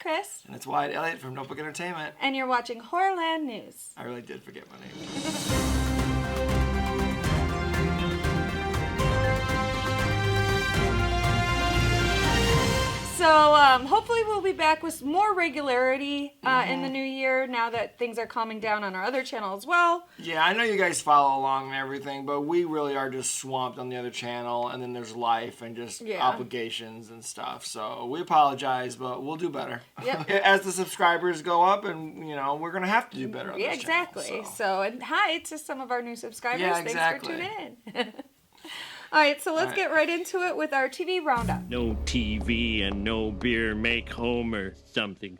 Kris. And it's Wyatt, Elliott from Notebook Entertainment. And you're watching Horrorland News. I really did forget my name. So hopefully we'll be back with more regularity in the new year now that things are calming down on our other channel as well. Yeah, I know you guys follow along and everything, but we really are just swamped on the other channel, and then there's life and just obligations and stuff. So we apologize, but we'll do better. Yep. As the subscribers go up, and we're going to have to do better on this exactly. channel, So, and hi to some of our new subscribers. Yeah, Thanks exactly. for tuning in. All right, so let's get right into it with our TV roundup. No TV and no beer make Homer something.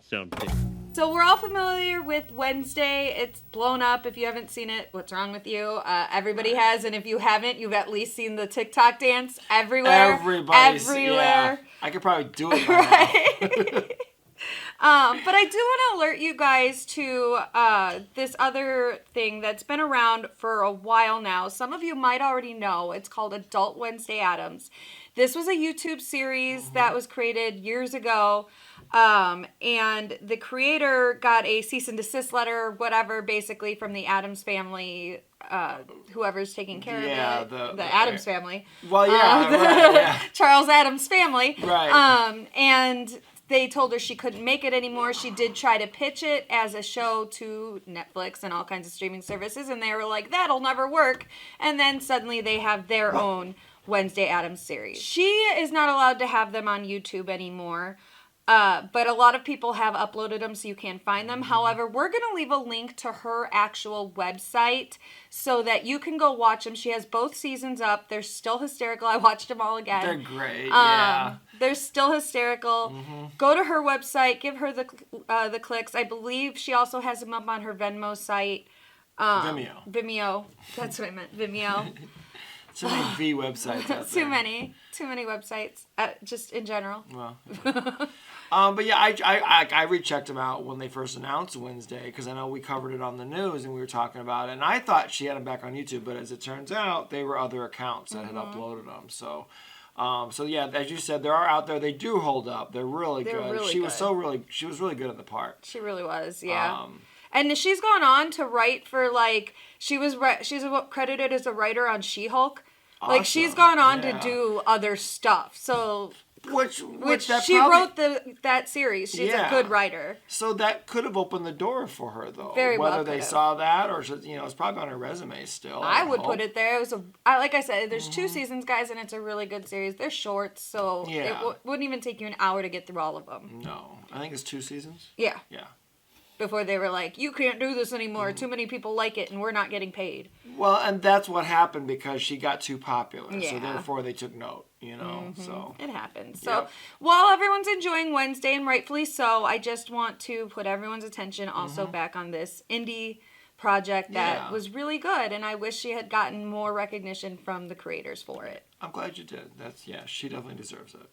So we're all familiar with Wednesday. It's blown up. If you haven't seen it, what's wrong with you? Everybody has, and if you haven't, you've at least seen the TikTok dance everywhere. Everybody's, everywhere. Yeah. I could probably do it by now. But I do want to alert you guys to this other thing that's been around for a while now. Some of you might already know. It's called Adult Wednesday Addams. This was a YouTube series that was created years ago. And the creator got a cease and desist letter, whatever, basically from the Addams family, whoever's taking care of it. The Addams family. Well, yeah, Charles Addams family. Right. And they told her she couldn't make it anymore. She did try to pitch it as a show to Netflix and all kinds of streaming services, and they were like, that'll never work. And then suddenly they have their own Wednesday Addams series. She is not allowed to have them on YouTube anymore. But a lot of people have uploaded them so you can find them. However, we're going to leave a link to her actual website so that you can go watch them. She has both seasons up. They're still hysterical. I watched them all again. They're great, yeah. They're still hysterical. Go to her website. Give her the clicks. I believe she also has them up on her Venmo site. Vimeo. That's what I meant. Vimeo. Too many V websites out there. Too many websites, just in general. Well, but yeah, I rechecked them out when they first announced Wednesday, because I know we covered it on the news and we were talking about it, and I thought she had them back on YouTube, but as it turns out, they were other accounts that had uploaded them. So yeah, as you said, they are out there. They do hold up. They're really good. Really she good. was really good in the part. She really was, yeah. And she's gone on to write for, like, she's credited as a writer on She-Hulk. Awesome. Like, she's gone on to do other stuff. So, which she wrote that series. She's a good writer. So that could have opened the door for her, though. Very well Whether they saw that or, it's probably on her resume still. I would put it there. It was like I said, there's 2 seasons, guys, and it's a really good series. They're short, so it wouldn't even take you an hour to get through all of them. No. I think it's 2 seasons. Yeah. Yeah. Before they were like, you can't do this anymore. Too many people like it, and we're not getting paid. Well, and that's what happened because she got too popular. Yeah. So therefore they took note, so. It happens. So while everyone's enjoying Wednesday, and rightfully so, I just want to put everyone's attention also back on this indie project that was really good. And I wish she had gotten more recognition from the creators for it. I'm glad you did. She definitely deserves it.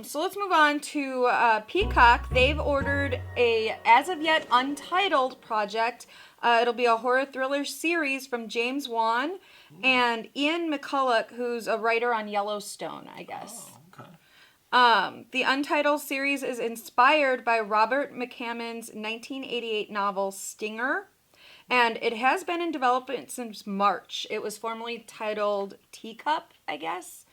So let's move on to Peacock. They've ordered a, as of yet, untitled project. It'll be a horror thriller series from James Wan and Ian McCulloch, who's a writer on Yellowstone, I guess. Oh, okay. The untitled series is inspired by Robert McCammon's 1988 novel Stinger, and it has been in development since March. It was formerly titled Teacup, I guess.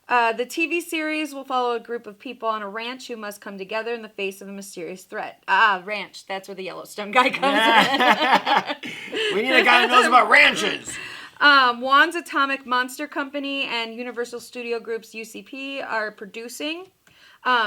The TV series will follow a group of people on a ranch who must come together in the face of a mysterious threat. Ranch. That's where the Yellowstone guy comes in. We need a guy who knows about ranches. Wan's Atomic Monster Company and Universal Studio Group's UCP are producing.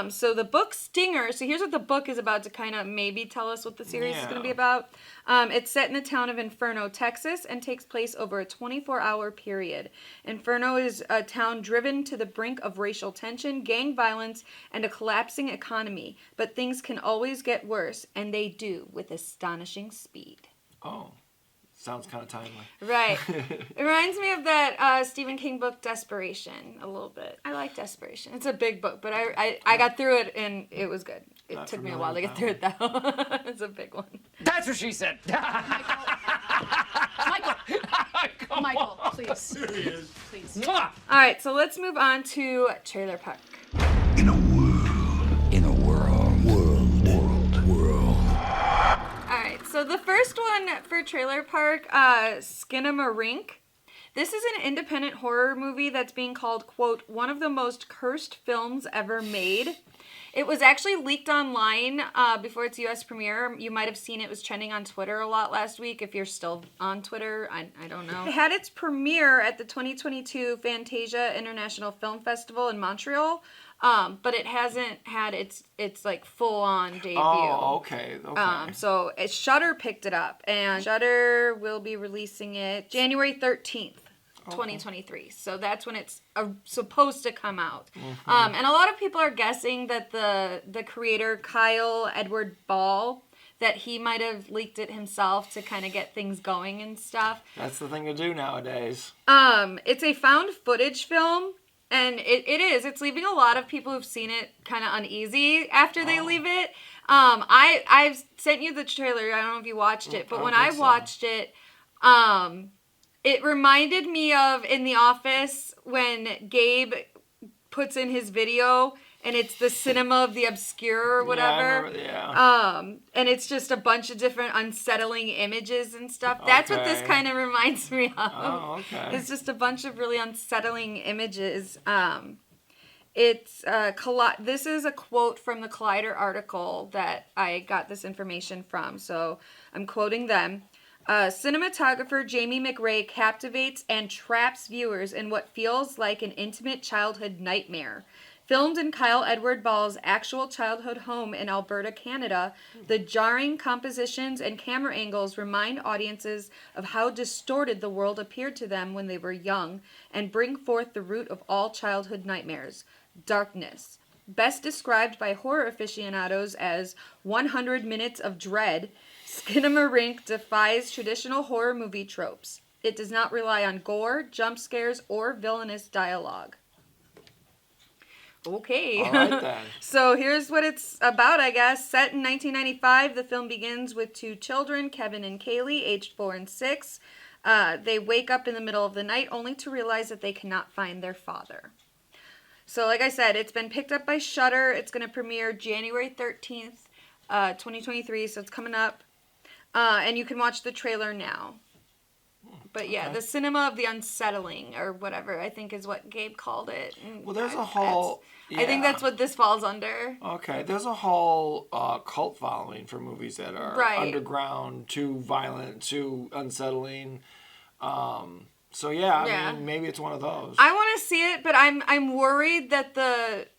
So the book Stinger, so here's what the book is about to kind of maybe tell us what the series is going to be about. It's set in the town of Inferno, Texas, and takes place over a 24-hour period. Inferno is a town driven to the brink of racial tension, gang violence, and a collapsing economy. But things can always get worse, and they do with astonishing speed. Oh. Sounds kind of timely. Right. It reminds me of that Stephen King book, Desperation, a little bit. I like Desperation. It's a big book, but I got through it, and it was good. It took me a while to get through it, though. It's a big one. That's what she said. Michael, please. There he is. Please. All right, so let's move on to Trailer Park. In a world the first one for Trailer Park, Skinamarink. This is an independent horror movie that's being called, quote, one of the most cursed films ever made. It was actually leaked online before its U.S. premiere. You might have seen it was trending on Twitter a lot last week. If you're still on Twitter, I don't know. It had its premiere at the 2022 Fantasia International Film Festival in Montreal, but it hasn't had its like full-on debut. Oh, okay. So Shudder picked it up, and Shudder will be releasing it January 13th. 2023. So that's when it's supposed to come out. And a lot of people are guessing that the creator, Kyle Edward Ball, that he might have leaked it himself to kind of get things going and stuff. That's the thing to do nowadays. It's a found footage film, and it is. It's leaving a lot of people who've seen it kind of uneasy after they leave it. I've sent you the trailer. I don't know if you watched it, but when I watched it, it reminded me of in The Office when Gabe puts in his video and it's the cinema of the obscure or whatever. And it's just a bunch of different unsettling images and stuff. That's what this kind of reminds me of. Oh, okay. It's just a bunch of really unsettling images. This is a quote from the Collider article that I got this information from, so I'm quoting them. Cinematographer Jamie McRae captivates and traps viewers in what feels like an intimate childhood nightmare. Filmed in Kyle Edward Ball's actual childhood home in Alberta, Canada, the jarring compositions and camera angles remind audiences of how distorted the world appeared to them when they were young and bring forth the root of all childhood nightmares, darkness. Best described by horror aficionados as 100 minutes of dread, Skinamarink defies traditional horror movie tropes. It does not rely on gore, jump scares, or villainous dialogue. Okay. All right, then. So here's what it's about, I guess. Set in 1995, the film begins with two children, Kevin and Kaylee, aged 4 and 6. They wake up in the middle of the night only to realize that they cannot find their father. So like I said, it's been picked up by Shudder. It's going to premiere January 13th, 2023, so it's coming up. And you can watch the trailer now. But yeah, the cinema of the unsettling, or whatever, I think is what Gabe called it. And Well, there's a whole... I think that's what this falls under. Okay, there's a whole cult following for movies that are underground, too violent, too unsettling. So yeah, I mean, maybe it's one of those. I want to see it, but I'm worried that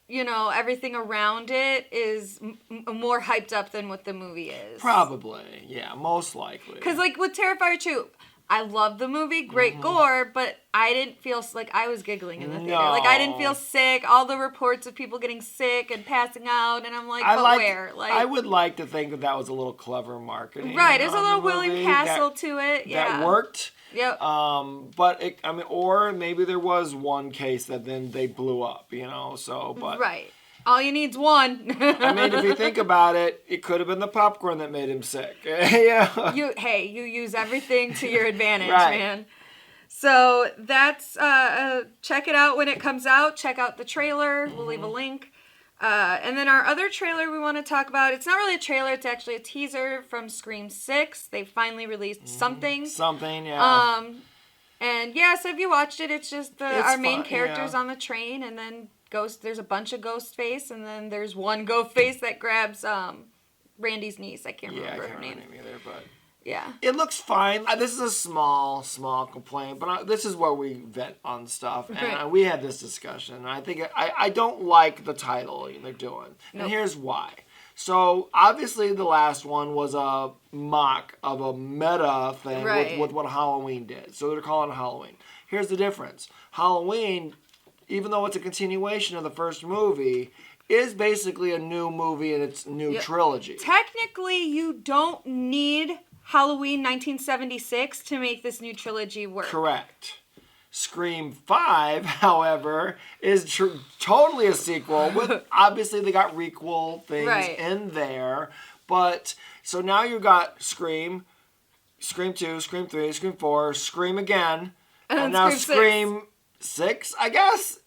everything around it is more hyped up than what the movie is. Probably, yeah, most likely. Because like with Terrifier 2, I love the movie, great gore, but I didn't feel like I was giggling in the theater. Like I didn't feel sick. All the reports of people getting sick and passing out, and I'm like, where? Like I would like to think that was a little clever marketing. Right, there's a little William Castle to it. Yeah, that worked. Yep. But or maybe there was one case that then they blew up, but right. All you need's one. I mean, if you think about it, it could have been the popcorn that made him sick. Yeah. You use everything to your advantage, man. So that's check it out when it comes out. Check out the trailer. We'll leave a link. And then our other trailer we want to talk about, it's not really a trailer, it's actually a teaser from Scream 6. They finally released something. Something, yeah. And yeah, so if you watched it, it's just our main characters on the train, and then there's a bunch of ghost face, and then there's one ghost face that grabs Randy's niece. I can't remember her name. Either, but yeah, it looks fine. This is a small complaint, but this is where we vet on stuff, and we had this discussion. And I think I don't like the title they're doing, and here's why. So obviously the last one was a mock of a meta thing with what Halloween did. So they're calling it Halloween. Here's the difference. Halloween, even though it's a continuation of the first movie, is basically a new movie in its new trilogy. Technically, you don't need Halloween 1976 to make this new trilogy work. Correct. Scream 5, however, is totally a sequel. Obviously, they got requel things in there. But, so now you got Scream 2, Scream 3, Scream 4, Scream again, and now Scream 6, I guess?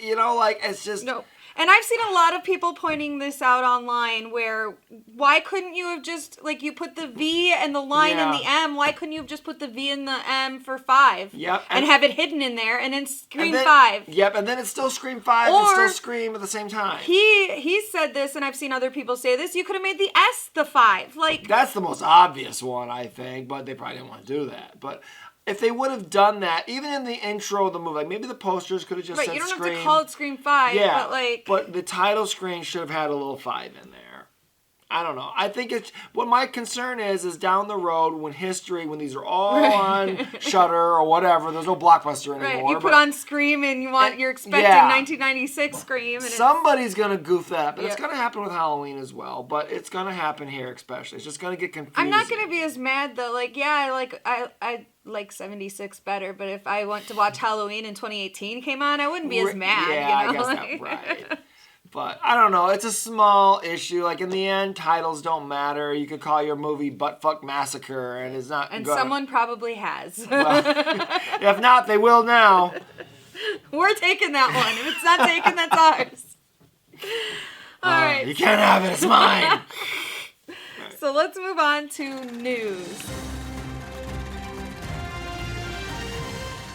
It's just... No. And I've seen a lot of people pointing this out online where why couldn't you have just, like, you put the V and the line and the M, why couldn't you have just put the V and the M for 5? Yep. And have it hidden in there and then Scream and then, 5. Yep, and then it's still Scream 5 and still Scream at the same time. He said this, and I've seen other people say this, you could have made the S the 5. Like, that's the most obvious one, I think, but they probably didn't want to do that. But if they would have done that, even in the intro of the movie, like maybe the posters could have just said Scream. You don't have to call it Scream 5, but the title screen should have had a little 5 in there. I don't know. I think it's, what my concern is down the road when these are all on Shudder or whatever, there's no Blockbuster anymore. Right, you put on Scream and you're expecting 1996 Scream. And somebody's going to goof that, but it's going to happen with Halloween as well, but it's going to happen here especially. It's just going to get confusing. I'm not going to be as mad though. Like, yeah, I like 76 better, but if I went to watch Halloween in 2018 came on, I wouldn't be as mad. Yeah, you know? I guess right. But I don't know. It's a small issue. Like in the end, titles don't matter. You could call your movie "Buttfuck Massacre," and it's not. And someone probably has. Well, if not, they will now. We're taking that one. If it's not taken, that's ours. All right. You can't have it. It's mine. So let's move on to news.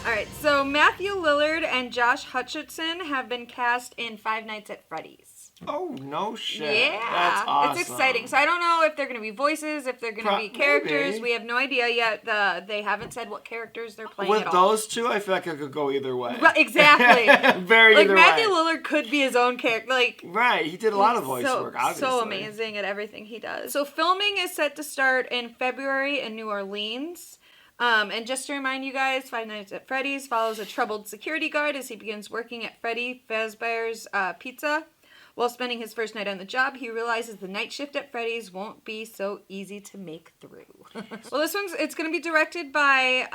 All right, so Matthew Lillard and Josh Hutcherson have been cast in Five Nights at Freddy's. Oh, no shit. Yeah. That's awesome. It's exciting. So I don't know if they're going to be voices, if they're going to be characters. Maybe. We have no idea yet. They haven't said what characters they're playing With at all. those two, I feel like it could go either way. Right, exactly. Very like either Matthew way. Lillard could be his own character. Like, right, he did a lot of voice work, obviously. So amazing at everything he does. So filming is set to start in February in New Orleans. And just to remind you guys, Five Nights at Freddy's follows a troubled security guard as he begins working at Freddy Fazbear's Pizza. While spending his first night on the job, he realizes the night shift at Freddy's won't be so easy to make through. Well, it's going to be directed by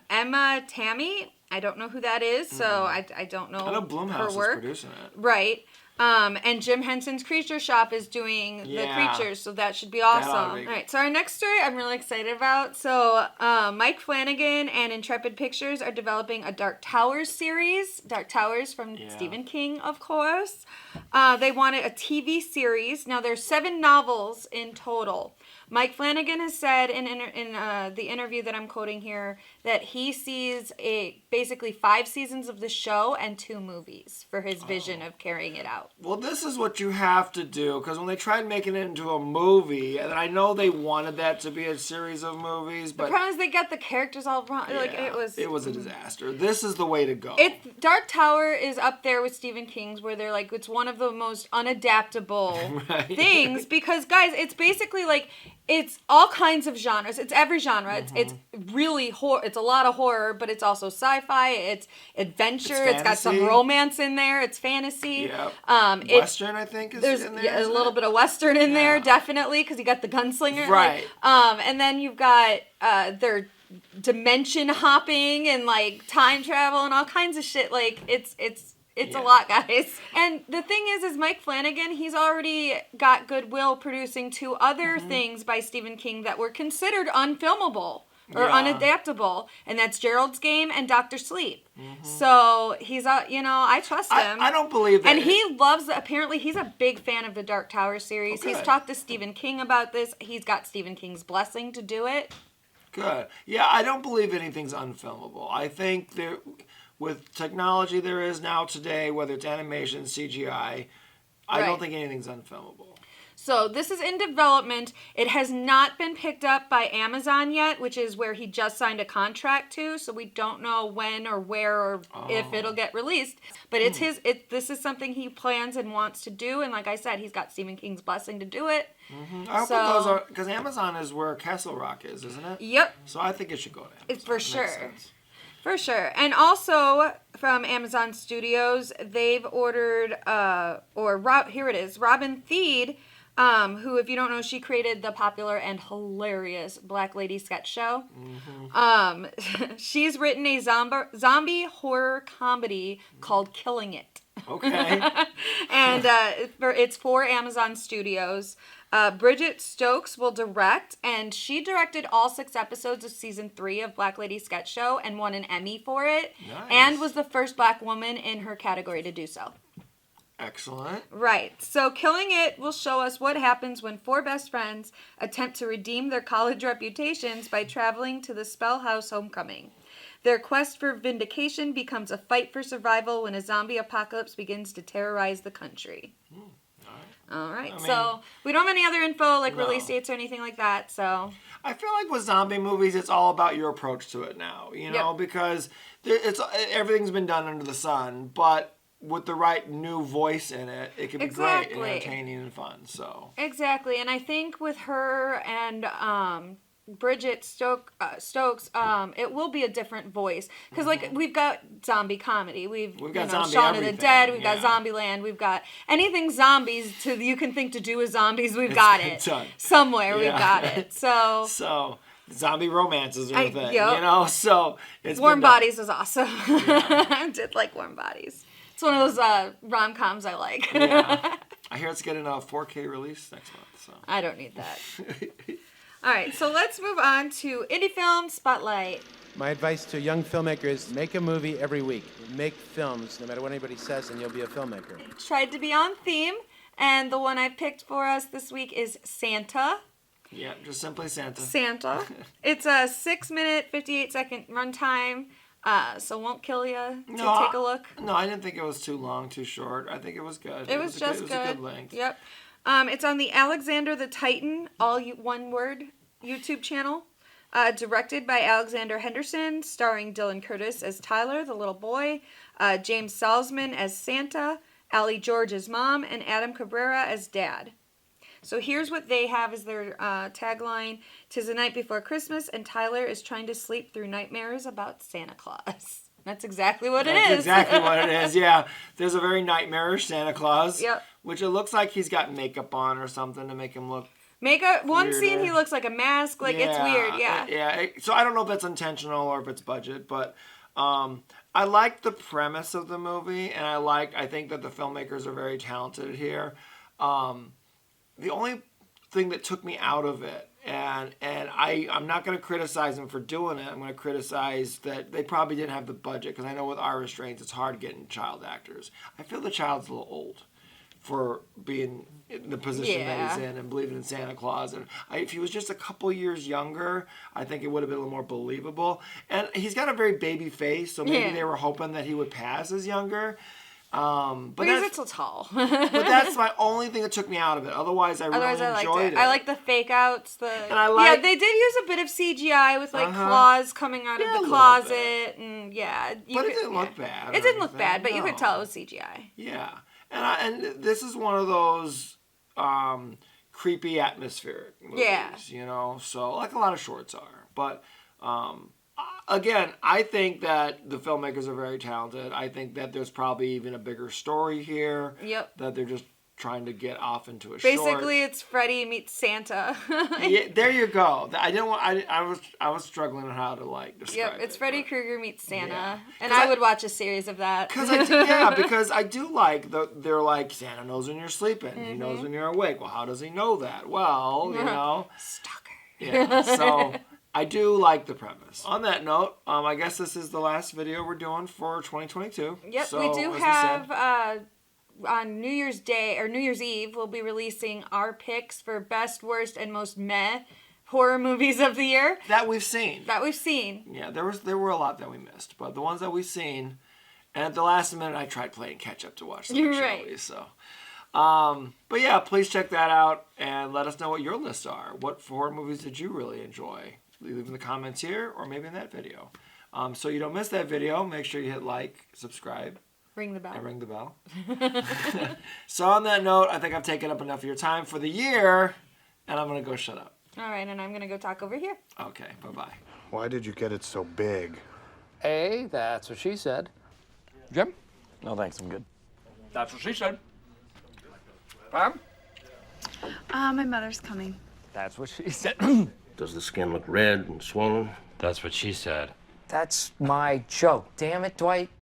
Emma Tammy. I don't know who that is, so I don't know I know Blumhouse her work. is producing it. Right. And Jim Henson's Creature Shop is doing the creatures, so that should be awesome. All right, so our next story I'm really excited about. So Mike Flanagan and Intrepid Pictures are developing a Dark Towers series. Dark Towers from Stephen King, of course. They wanted a TV series. Now there's 7 novels in total. Mike Flanagan has said in the interview that I'm quoting here that he sees basically 5 seasons of the show and 2 movies for his vision of carrying it out. Well, this is what you have to do, because when they tried making it into a movie, and I know they wanted that to be a series of movies, but the problem is they got the characters all wrong. Yeah, like it was a disaster. This is the way to go. Dark Tower is up there with Stephen King's, where they're like, it's one of the most unadaptable things, because guys, it's basically like, it's all kinds of genres. It's every genre. It's really horror. It's a lot of horror, but it's also sci-fi. It's adventure. It's got some romance in there. It's fantasy. Yep. Western, I think, is in there. There's a little bit of Western in there, definitely, because you got the gunslinger. Right. Like, and then you've got their dimension hopping and like time travel and all kinds of shit. Like it's a lot, guys. And the thing is Mike Flanagan, he's already got goodwill producing 2 other things by Stephen King that were considered unfilmable or unadaptable, and that's Gerald's Game and Dr. Sleep. So he's, I trust him. I don't believe that. And he loves, apparently he's a big fan of the Dark Tower series. He's talked to Stephen King about this. He's got Stephen King's blessing to do it. Good. Yeah, I don't believe anything's unfilmable. I think with technology there is now today, whether it's animation, CGI, I don't think anything's unfilmable. So this is in development. It has not been picked up by Amazon yet, which is where he just signed a contract to. So we don't know when or where or if it'll get released. But it's this is something he plans and wants to do. And like I said, he's got Stephen King's blessing to do it. I hope it goes on, because Amazon is where Castle Rock is, isn't it? Yep. So I think it should go to Amazon. It's for sure. For sure. And also from Amazon Studios, they've ordered, here it is, Robin Thede, who, if you don't know, she created the popular and hilarious Black Lady sketch show. She's written a zombie horror comedy called Killing It. Okay. And it's for Amazon Studios. Bridget Stokes will direct, and she directed all 6 episodes of season 3 of Black Lady Sketch Show and won an Emmy for it. Nice. And was the first Black woman in her category to do so. Excellent. Right. So Killing It will show us what happens when 4 best friends attempt to redeem their college reputations by traveling to the Spell House homecoming. Their quest for vindication becomes a fight for survival when a zombie apocalypse begins to terrorize the country. All right. So we don't have any other info, like release dates or anything like that. So I feel like with zombie movies, it's all about your approach to it now, you know, because everything's been done under the sun, but with the right new voice in it, it can be great and entertaining and fun. So exactly, and I think with her and Bridget Stokes, it will be a different voice because like we've got zombie comedy, we've got zombie Shaun of the Dead, we've got Zombieland, we've got anything zombies you can think to do with zombies, we've got it somewhere. We've got it. So zombie romances are a thing, you know. So it's Warm Bodies was awesome. I did like Warm Bodies. It's one of those rom-coms I like. I hear it's getting a 4K release next month. So I don't need that. All right, so let's move on to Indie Film Spotlight. My advice to young filmmakers, make a movie every week. Make films, no matter what anybody says, and you'll be a filmmaker. Tried to be on theme, and the one I picked for us this week is Santa. Yeah, just simply Santa. Santa. It's a 6-minute, 58-second runtime. So won't kill you to take a look. No, I didn't think it was too long, too short. I think it was good. It was just good. It was a good length. Yep. It's on the Alexander the Titan, one word, YouTube channel. Directed by Alexander Henderson, starring Dylan Curtis as Tyler, the little boy, James Salzman as Santa, Allie George as mom, and Adam Cabrera as dad. So here's what they have as their tagline. 'Tis the night before Christmas, and Tyler is trying to sleep through nightmares about Santa Claus. That's exactly what it is. That's exactly what it is, yeah. There's a very nightmarish Santa Claus. Yep. Which it looks like he's got makeup on or something to make him look one weirder. scene he looks like a mask. Like, it's weird, yeah. Yeah, so I don't know if it's intentional or if it's budget, but I like the premise of the movie, and I think that the filmmakers are very talented here. The only thing that took me out of it, and I'm not going to criticize them for doing it. I'm going to criticize that they probably didn't have the budget, because I know with our restraints it's hard getting child actors. I feel the child's a little old for being in the position that he's in and believing in Santa Claus. And if he was just a couple years younger, I think it would have been a little more believable. And he's got a very baby face, so maybe they were hoping that he would pass as younger. But he's so tall. But that's my only thing that took me out of it. Otherwise, I really enjoyed it. I like the fake outs. And they did use a bit of CGI with like claws coming out of the closet, and but it didn't look bad. It didn't look bad, but you could tell it was CGI. Yeah, and this is one of those creepy atmospheric movies, you know. So like a lot of shorts are, but. Again, I think that the filmmakers are very talented. I think that there's probably even a bigger story here. Yep. That they're just trying to get off into a short. Basically, it's Freddy meets Santa. Yeah, there you go. I was struggling on how to describe it. Yep, it's Freddy Krueger meets Santa, and I would watch a series of that. Because I do like they're like Santa knows when you're sleeping. Mm-hmm. He knows when you're awake. Well, how does he know that? Well, you know, stalker. Yeah. So. I do like the premise. On that note, I guess this is the last video we're doing for 2022. Yep, so, we do have, on New Year's Day, or New Year's Eve, we'll be releasing our picks for best, worst, and most meh horror movies of the year. That we've seen. Yeah, there were a lot that we missed, but the ones that we've seen, and at the last minute I tried playing catch up to watch them. You're right. So. But yeah, please check that out, and let us know what your lists are. What horror movies did you really enjoy? Leave them in the comments here or maybe in that video. So you don't miss that video, make sure you hit like, subscribe. Ring the bell. And ring the bell. So on that note, I think I've taken up enough of your time for the year, and I'm going to go shut up. All right, and I'm going to go talk over here. Okay, bye-bye. Why did you get it so big? Hey, that's what she said. Jim? No, thanks, I'm good. That's what she said. Pam? My mother's coming. That's what she said. Does the skin look red and swollen? That's what she said. That's my joke. Damn it, Dwight.